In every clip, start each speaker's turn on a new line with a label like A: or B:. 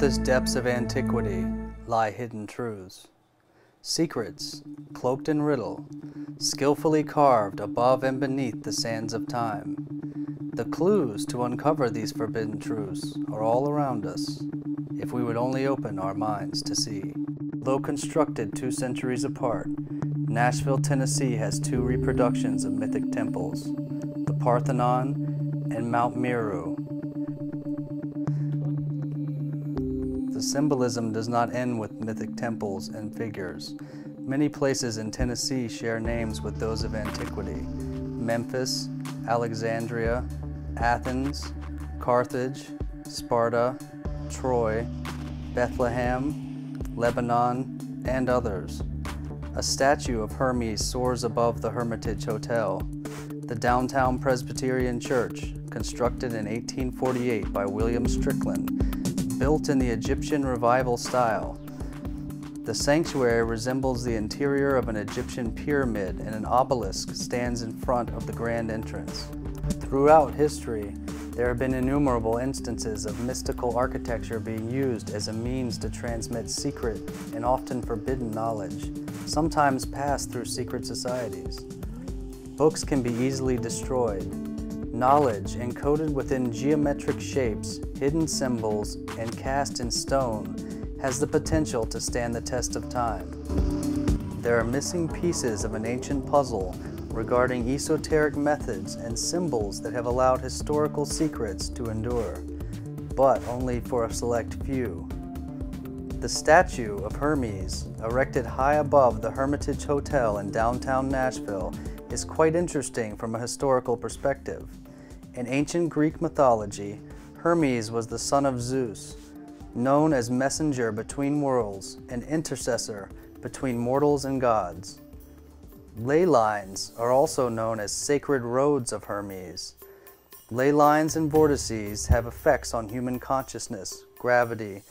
A: furthest depths of antiquity lie hidden truths. Secrets, cloaked in riddle, skillfully carved above and beneath the sands of time. The clues to uncover these forbidden truths are all around us, if we would only open our minds to see. Though constructed 2 centuries apart, Nashville, Tennessee has 2 reproductions of mythic temples, the Parthenon and Mount Meru. The symbolism does not end with mythic temples and figures. Many places in Tennessee share names with those of antiquity: Memphis, Alexandria, Athens, Carthage, Sparta, Troy, Bethlehem, Lebanon, and others. A statue of Hermes soars above the Hermitage Hotel. The Downtown Presbyterian Church, constructed in 1848 by William Strickland, built in the Egyptian Revival style. The sanctuary resembles the interior of an Egyptian pyramid, and an obelisk stands in front of the grand entrance. Throughout history, there have been innumerable instances of mystical architecture being used as a means to transmit secret and often forbidden knowledge, sometimes passed through secret societies. Books can be easily destroyed. Knowledge encoded within geometric shapes, hidden symbols, and cast in stone has the potential to stand the test of time. There are missing pieces of an ancient puzzle regarding esoteric methods and symbols that have allowed historical secrets to endure, but only for a select few. The statue of Hermes, erected high above the Hermitage Hotel in downtown Nashville, is quite interesting from a historical perspective. In ancient Greek mythology, Hermes was the son of Zeus, known as messenger between worlds, an intercessor between mortals and gods. Ley lines are also known as sacred roads of Hermes. Ley lines and vortices have effects on human consciousness, gravity,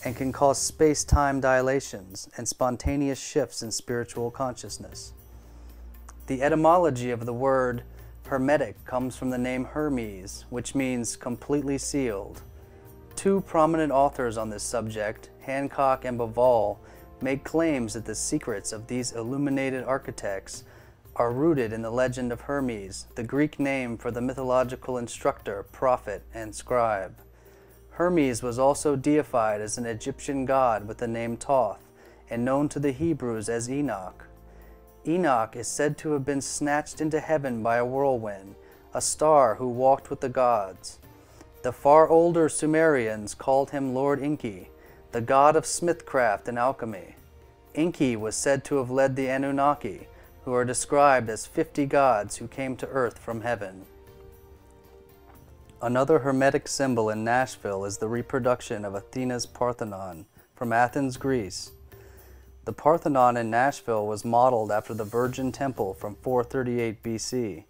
A: and can cause space-time dilations and spontaneous shifts in spiritual consciousness. The etymology of the word Hermetic comes from the name Hermes, which means completely sealed. 2 prominent authors on this subject, Hancock and Bauval, make claims that the secrets of these illuminated architects are rooted in the legend of Hermes, the Greek name for the mythological instructor, prophet, and scribe. Hermes was also deified as an Egyptian god with the name Thoth, and known to the Hebrews as Enoch. Enoch is said to have been snatched into heaven by a whirlwind, a star who walked with the gods. The far older Sumerians called him Lord Enki, the god of smithcraft and alchemy. Enki was said to have led the Anunnaki, who are described as 50 gods who came to earth from heaven. Another Hermetic symbol in Nashville is the reproduction of Athena's Parthenon from Athens, Greece. The Parthenon in Nashville was modeled after the Virgin Temple from 438 BC.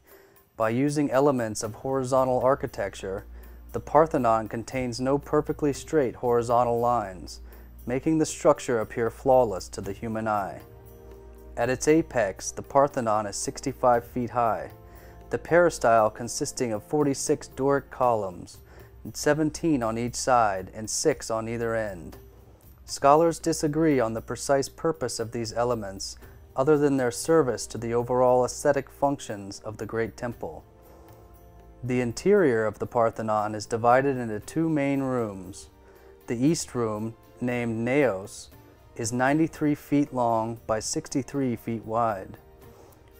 A: By using elements of horizontal architecture, the Parthenon contains no perfectly straight horizontal lines, making the structure appear flawless to the human eye. At its apex, the Parthenon is 65 feet high, the peristyle consisting of 46 Doric columns, 17 on each side and 6 on either end. Scholars disagree on the precise purpose of these elements, other than their service to the overall aesthetic functions of the great temple. The interior of the Parthenon is divided into 2 main rooms. The east room, named Naos, is 93 feet long by 63 feet wide,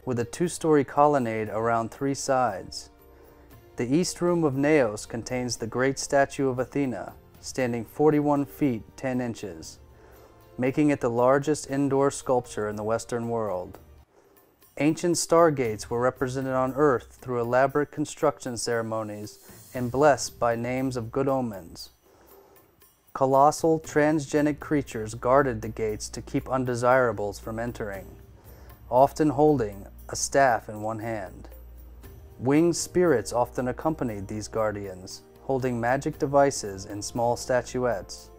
A: with a 2-story colonnade around 3 sides. The east room of Naos contains the great statue of Athena, standing 41 feet 10 inches, making it the largest indoor sculpture in the Western world. Ancient stargates were represented on Earth through elaborate construction ceremonies and blessed by names of good omens. Colossal transgenic creatures guarded the gates to keep undesirables from entering, often holding a staff in one hand. Winged spirits often accompanied these guardians, holding magic devices in small statuettes.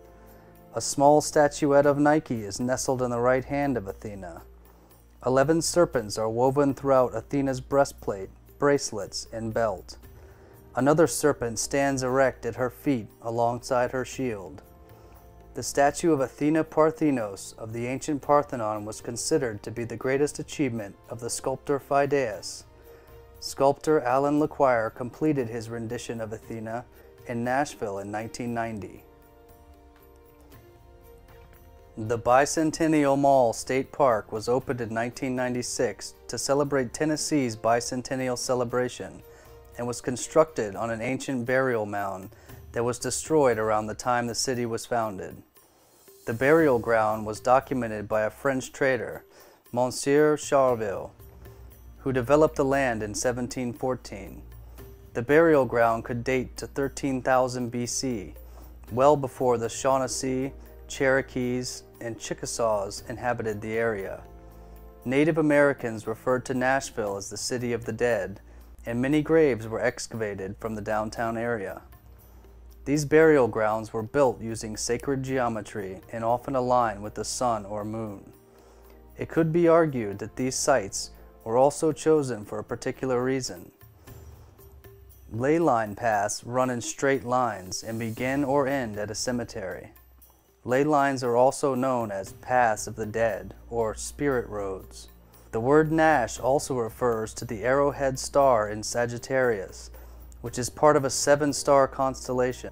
A: A small statuette of Nike is nestled in the right hand of Athena. 11 serpents are woven throughout Athena's breastplate, bracelets, and belt. Another serpent stands erect at her feet alongside her shield. The statue of Athena Parthenos of the ancient Parthenon was considered to be the greatest achievement of the sculptor Phidias. Sculptor Alan Lequire completed his rendition of Athena in Nashville in 1990. The Bicentennial Mall State Park was opened in 1996 to celebrate Tennessee's bicentennial celebration and was constructed on an ancient burial mound that was destroyed around the time the city was founded. The burial ground was documented by a French trader, Monsieur Charleville, who developed the land in 1714. The burial ground could date to 13,000 BC, well before the Shawnee, Cherokees, and Chickasaws inhabited the area. Native Americans referred to Nashville as the City of the Dead, and many graves were excavated from the downtown area. These burial grounds were built using sacred geometry and often aligned with the sun or moon. It could be argued that these sites were also chosen for a particular reason. Ley line paths run in straight lines and begin or end at a cemetery. Ley lines are also known as paths of the dead or spirit roads. The word Nash also refers to the arrowhead star in Sagittarius, which is part of a 7-star constellation.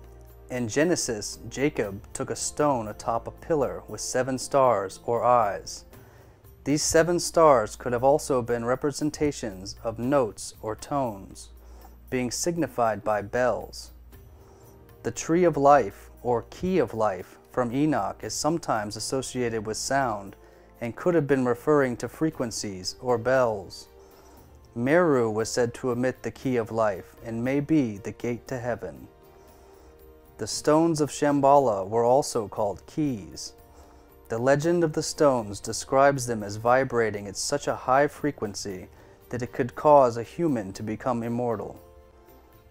A: In Genesis, Jacob took a stone atop a pillar with 7 stars or eyes. These 7 stars could have also been representations of notes or tones, being signified by bells. The tree of life or key of life from Enoch is sometimes associated with sound and could have been referring to frequencies or bells. Meru was said to emit the key of life and may be the gate to heaven. The stones of Shambhala were also called keys. The legend of the stones describes them as vibrating at such a high frequency that it could cause a human to become immortal.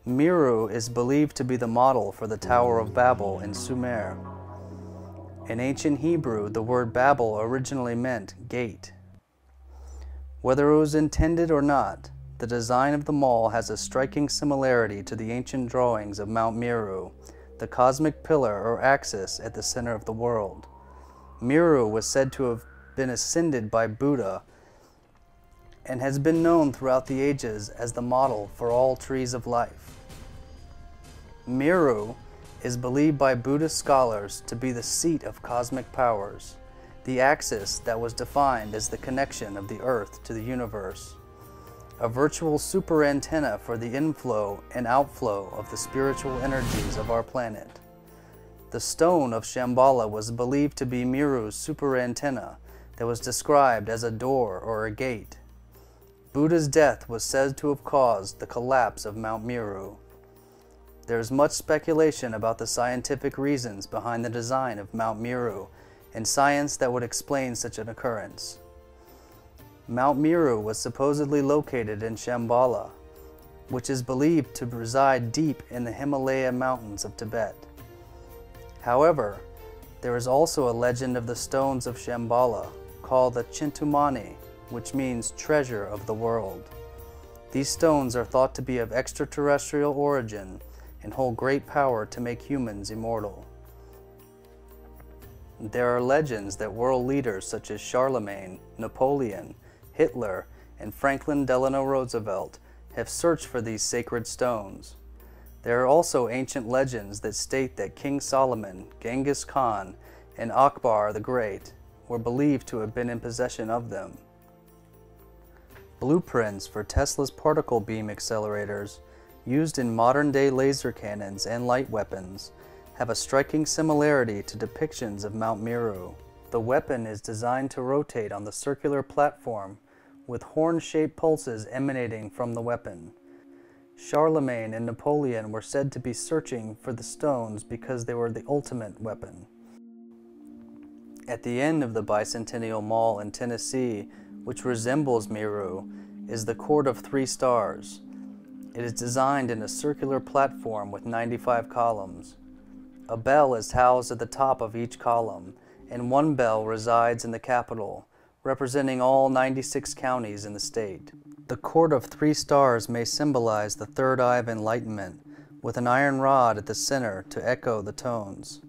A: Meru is believed to be the model for the Tower of Babel in Sumer. In ancient Hebrew, the word Babel originally meant gate. Whether it was intended or not, the design of the mall has a striking similarity to the ancient drawings of Mount Meru, the cosmic pillar or axis at the center of the world. Meru was said to have been ascended by Buddha and has been known throughout the ages as the model for all trees of life. Meru is believed by Buddhist scholars to be the seat of cosmic powers, the axis that was defined as the connection of the Earth to the universe, a virtual super antenna for the inflow and outflow of the spiritual energies of our planet. The stone of Shambhala was believed to be Meru's super antenna that was described as a door or a gate. Buddha's death was said to have caused the collapse of Mount Meru. There is much speculation about the scientific reasons behind the design of Mount Meru and science that would explain such an occurrence. Mount Meru was supposedly located in Shambhala, which is believed to reside deep in the Himalaya mountains of Tibet. However, there is also a legend of the stones of Shambhala called the Chintamani, which means treasure of the world. These stones are thought to be of extraterrestrial origin and hold great power to make humans immortal. There are legends that world leaders such as Charlemagne, Napoleon, Hitler, and Franklin Delano Roosevelt have searched for these sacred stones. There are also ancient legends that state that King Solomon, Genghis Khan, and Akbar the Great were believed to have been in possession of them. Blueprints for Tesla's particle beam accelerators, used in modern-day laser cannons and light weapons, have a striking similarity to depictions of Mount Meru. The weapon is designed to rotate on the circular platform with horn-shaped pulses emanating from the weapon. Charlemagne and Napoleon were said to be searching for the stones because they were the ultimate weapon. At the end of the Bicentennial Mall in Tennessee, which resembles Meru, is the Court of 3 Stars. It is designed in a circular platform with 95 columns. A bell is housed at the top of each column, and one bell resides in the capital, representing all 96 counties in the state. The Court of 3 Stars may symbolize the third eye of enlightenment, with an iron rod at the center to echo the tones.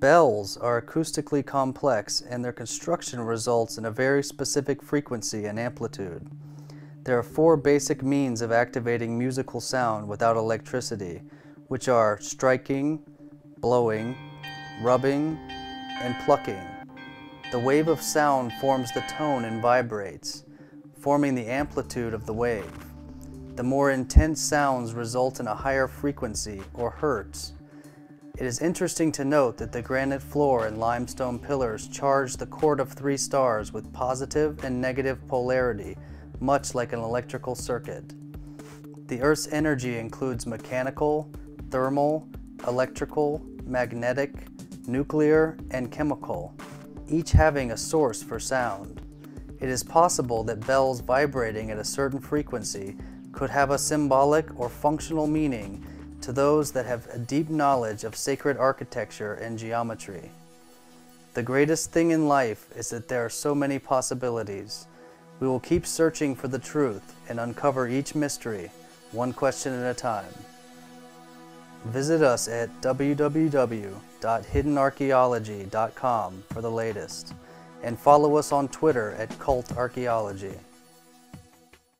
A: Bells are acoustically complex, and their construction results in a very specific frequency and amplitude. There are 4 basic means of activating musical sound without electricity, which are striking, blowing, rubbing, and plucking. The wave of sound forms the tone and vibrates, forming the amplitude of the wave. The more intense sounds result in a higher frequency, or hertz. It is interesting to note that the granite floor and limestone pillars charge the cord of 3 stars with positive and negative polarity, much like an electrical circuit. The Earth's energy includes mechanical, thermal, electrical, magnetic, nuclear, and chemical, each having a source for sound. It is possible that bells vibrating at a certain frequency could have a symbolic or functional meaning to those that have a deep knowledge of sacred architecture and geometry. The greatest thing in life is that there are so many possibilities. We will keep searching for the truth and uncover each mystery, one question at a time. Visit us at www.hiddenarchaeology.com for the latest, and follow us on Twitter at Cult Archaeology.